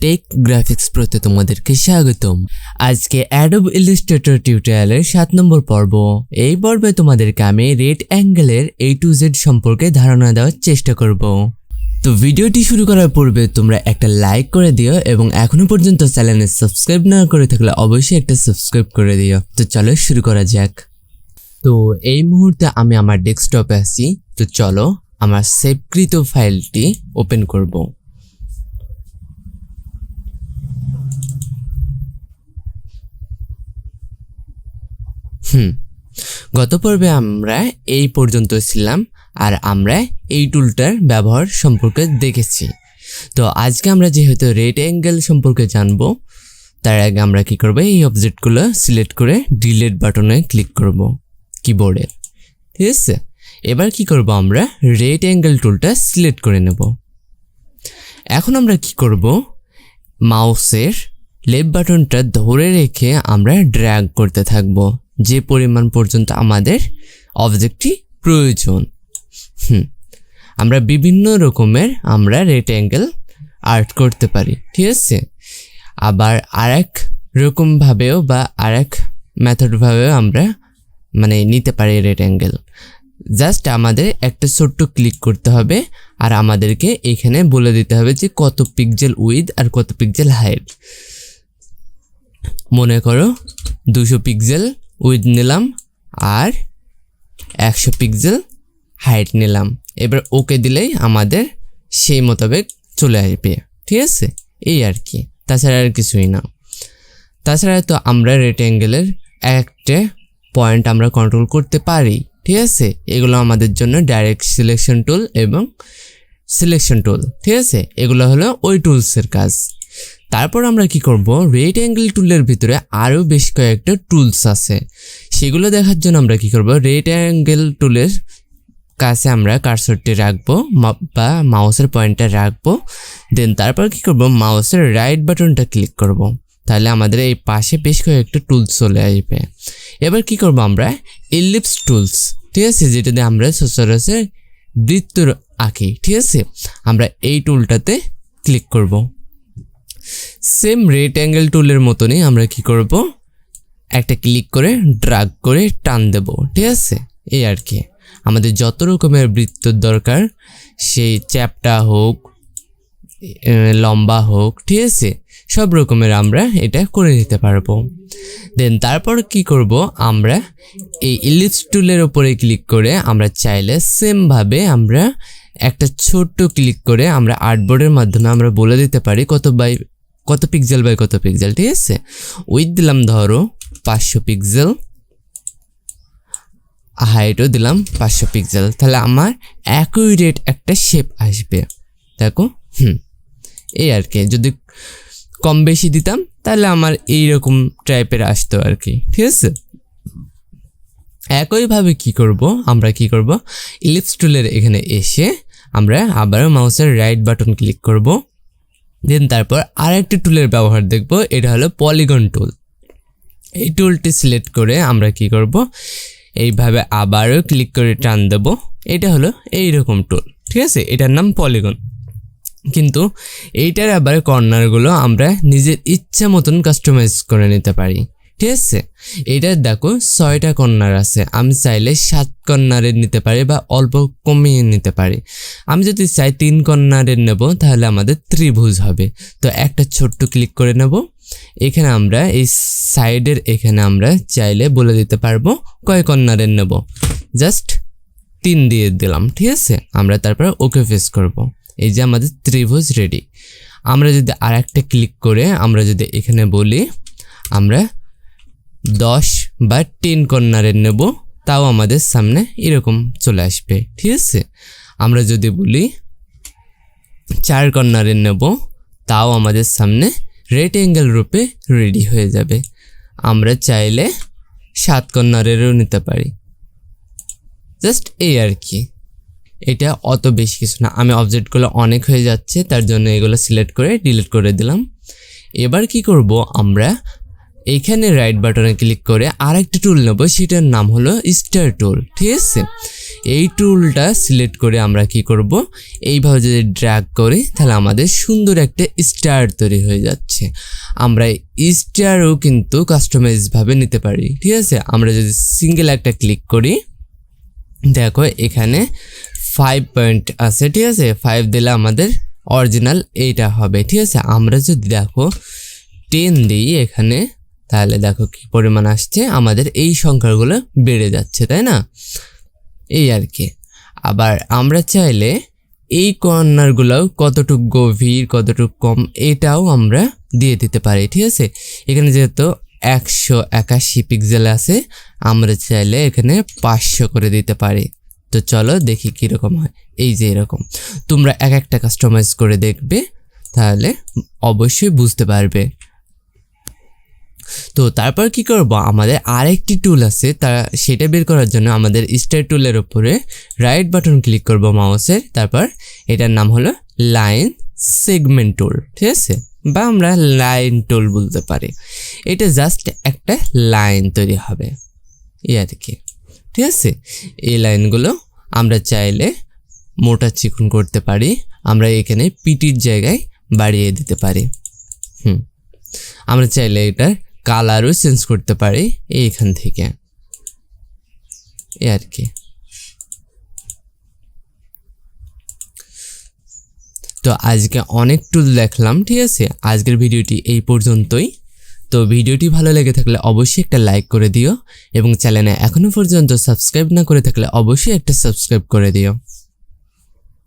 Take graphics প্রতে তোমাদেরকে স্বাগতম। আজকে অ্যাডোব ইলাস্ট্রেটর টিউটোরিয়ালের 7 নম্বর পর্ব। এই পর্বে তোমাদেরকে আমি রেট অ্যাঙ্গেলের A to Z সম্পর্কে ধারণা দেওয়ার চেষ্টা করব। তো ভিডিওটি শুরু করার পূর্বে তোমরা একটা লাইক করে দিও এবং এখনো পর্যন্ত চ্যানেলে সাবস্ক্রাইব না করে থাকলে অবশ্যই একটা সাবস্ক্রাইব করে দিও। তো চলো শুরু করা যাক। তো এই মুহূর্তে আমি আমার ডেস্কটপে আছি। তো চলো আমার সেভকৃত ফাইলটি ওপেন করব। গত পর্বে আমরা এই পর্যন্ত ছিলাম আর আমরা এই টুলটার ব্যবহার সম্পর্কে দেখেছি। তো আজকে আমরা যেহেতু রেট অ্যাঙ্গেল সম্পর্কে জানবো, তার আগে আমরা কি করব, এই অবজেক্টগুলো সিলেক্ট করে ডিলিট বাটনে ক্লিক করব কিবোর্ডে। ঠিক আছে, এবার কি করব, আমরা রেট অ্যাঙ্গেল টুলটা সিলেক্ট করে নেব। এখন আমরা কি করব, মাউসের লেফট বাটনটা ধরে রেখে আমরা ড্র্যাগ করতে থাকব যে পরিমাণ পর্যন্ত আমাদের অবজেক্টটি প্রয়োজন। আমরা বিভিন্ন রকমের আমরা রেট অ্যাঙ্গেল আর্ট করতে পারি। ঠিক আছে, আবার আরেক রকমভাবেও বা আরেক মেথডভাবেও আমরা নিতে পারি রেট অ্যাঙ্গেল। জাস্ট আমাদের একটা ছোট্ট ক্লিক করতে হবে আর আমাদেরকে এখানে বলে দিতে হবে যে কত পিক্সেল উইথ আর কত পিক্সেল হাইট। মনে করো 200 পিক্সেল উইথ নিলাম আর 100 পিক্সেল হাইট নিলাম। এবার ওকে দিলেই আমাদের সেই মোতাবেক চলে আসবে। ঠিক আছে, এই আর কি, তাছাড়া আর কিছুই না। তাছাড়া তো আমরা রেট অ্যাঙ্গেলের একটা পয়েন্ট আমরা কন্ট্রোল করতে পারি। ঠিক আছে, এগুলো আমাদের জন্য ডাইরেক্ট সিলেকশন টুল এবং সিলেকশন টুল। ঠিক আছে, এগুলো হলো ওই টুলসের কাজ। তারপর আমরা কি করব, রেট অ্যাঙ্গেল টুলের ভিতরে আরও বেশ কয়েকটা টুলস আছে, সেগুলো দেখার জন্য আমরা কি করব, রেট অ্যাঙ্গেল টুলের কাছে আমরা কার্সরটি রাখবো বা মাউসের পয়েন্টটা রাখবো। দেন তারপর কি করব, মাউসের রাইট বাটনটা ক্লিক করব। তাহলে আমাদের এই পাশে বেশ কয়েকটা টুলস চলে আসবে। এবার কি করব, আমরা ইলিপস টুলস, ঠিক আছে, যেটা দিয়ে আমরা সচরাচর বৃত্ত আঁকি। ঠিক আছে, আমরা এই টুলটাতে ক্লিক করব। সেম রেট অ্যাঙ্গেল টুলের মতনই আমরা কি করব, একটা ক্লিক করে ড্রাগ করে টান দেব। ঠিক আছে, এই আর কি, আমাদের যত রকমের বৃত্তর দরকার, সেই চ্যাপ্টা হোক লম্বা হোক, ঠিক আছে, সব রকমের আমরা এটা করে নিতে পারবো। দেন তারপর কি করব, আমরা এই ইলিপস টুলের উপরে ক্লিক করে আমরা চাইলে সেমভাবে আমরা একটা ছোট্ট ক্লিক করে আমরা আর্টবোর্ডের মাধ্যমে আমরা বলে দিতে পারি কত পিক্সেল বাই কত পিক্সেল। ঠিক আছে, উইথ দিলাম ধরো 500 পিক্সেল, হাইটও দিলাম 500 পিক্সেল। তাহলে আমার অ্যাকুরেট একটা শেপ আসবে। দেখো, এই আর কি, যদি কম বেশি দিতাম তাহলে আমার এইরকম টাইপের আসতো আর কি। ঠিক আছে, একইভাবে কি করব, আমরা কি করব, ইলিপস টুলের এখানে এসে আমরা আবারও মাউসের রাইট বাটন ক্লিক করব। দেন তারপর আরেকটি টুলের ব্যবহার দেখব, এটা হলো পলিগন টুল। এই টুলটি সিলেক্ট করে আমরা কি করব, এইভাবে আবারও ক্লিক করে টান দেব। এটা হলো এইরকম টুল। ঠিক আছে, এটার নাম পলিগন, কিন্তু এইটার আবার কর্নারগুলো আমরা নিজের ইচ্ছা মতন কাস্টমাইজ করে নিতে পারি। ঠিক আছে, এইটার দেখো 6টা কর্নার আছে, আমি চাইলে 7 কর্নারের নিতে পারি বা অল্প কমিয়ে নিতে পারি। আমি যদি চাই 3 কর্নারের নেব তাহলে আমাদের ত্রিভুজ হবে। তো একটা ছোট্ট ক্লিক করে নেব, এখানে আমরা এই সাইডের এখানে আমরা চাইলে বলে দিতে পারবো কয় কর্নারের নেব, জাস্ট 3 দিয়ে দিলাম। ঠিক আছে, আমরা তারপর ওকে প্রেস করব। এই যে আমাদের ত্রিভুজ রেডি। আমরা যদি আর একটা ক্লিক করে আমরা যদি এখানে বলি আমরা 10 বা 10 কর্নারের নেব, তাও আমাদের সামনে এরকম চলে আসবে। ঠিক আছে, আমরা যদি বলি 4 কর্নারের নেব, তাও আমাদের সামনে রেট অ্যাঙ্গেল রূপে রেডি হয়ে যাবে। আমরা চাইলে 7 কর্নারেরও নিতে পারি। জাস্ট এই আর কি, এটা অত বেশি কিছু না। আমি অবজেক্টগুলো অনেক হয়ে যাচ্ছে, তার জন্য এগুলো সিলেক্ট করে ডিলিট করে দিলাম। এবার কি করব, আমরা এইখানে রাইট বাটনে ক্লিক করে আরেকটা টুল নেব, সেটার নাম হলো স্টার টুল। ঠিক আছে, এই টুলটা সিলেক্ট করে আমরা কি করব, এইভাবে যদি ড্র্যাগ করি তাহলে আমাদের সুন্দর একটা স্টার তৈরি হয়ে যাচ্ছে। আমরা স্টারও কিন্তু কাস্টমাইজভাবে নিতে পারি, ঠিক আছে। আমরা যদি সিঙ্গেল একটা ক্লিক করি, দেখো এখানে 5 পয়েন্ট আছে, ঠিক আছে। 5 দিলে আমাদের অরিজিনাল এইটা হবে, ঠিক আছে। আমরা যদি দেখো 10 দিই এখানে, তাহলে দেখো কি পরিমাণ আসছে, আমাদের এই সংখ্যাগুলো বেড়ে যাচ্ছে, তাই না? এই আর কি। আবার আমরা চাইলে এই কর্নারগুলো কতটুক গভীর কতটুক কম এটাও আমরা দিয়ে দিতে পারি, ঠিক আছে। এখানে যেহেতু 181 পিক্সেল আছে, আমরা চাইলে এখানে 500 করে দিতে পারি। তো চলো দেখি কীরকম হয়। এই যে এরকম তোমরা এক একটা কাস্টমাইজ করে দেখবে, তাহলে অবশ্যই বুঝতে পারবে। তো তারপর কি করব, আমাদের আরেকটি টুল আছে, সেটা বের করার জন্য আমাদের স্টার টুলের উপরে রাইট বাটন ক্লিক করব মাউসের, তারপর এটার নাম হলো লাইন সেগমেন্ট টুল, ঠিক আছে, বা আমরা লাইন টুল বলতে পারি। এটা জাস্ট একটা লাইন তৈরি হবে এই আর কি, ঠিক আছে। এই লাইনগুলো আমরা চাইলে মোটা চিকন করতে পারি, আমরা এখানে পিটির জায়গায় বাড়িয়ে দিতে পারি। আমরা চাইলে এটার কালারও চেঞ্জ করতে পারি এইখান থেকে, এই আর কি। তো আজকে অনেক টুল দেখলাম, ঠিক আছে। আজকের ভিডিওটি এই পর্যন্তই। তো ভিডিওটি ভালো লেগে থাকলে অবশ্যই একটা লাইক করে দিও, এবং চ্যানেলে এখনো পর্যন্ত সাবস্ক্রাইব না করে থাকলে অবশ্যই একটা সাবস্ক্রাইব করে দিও।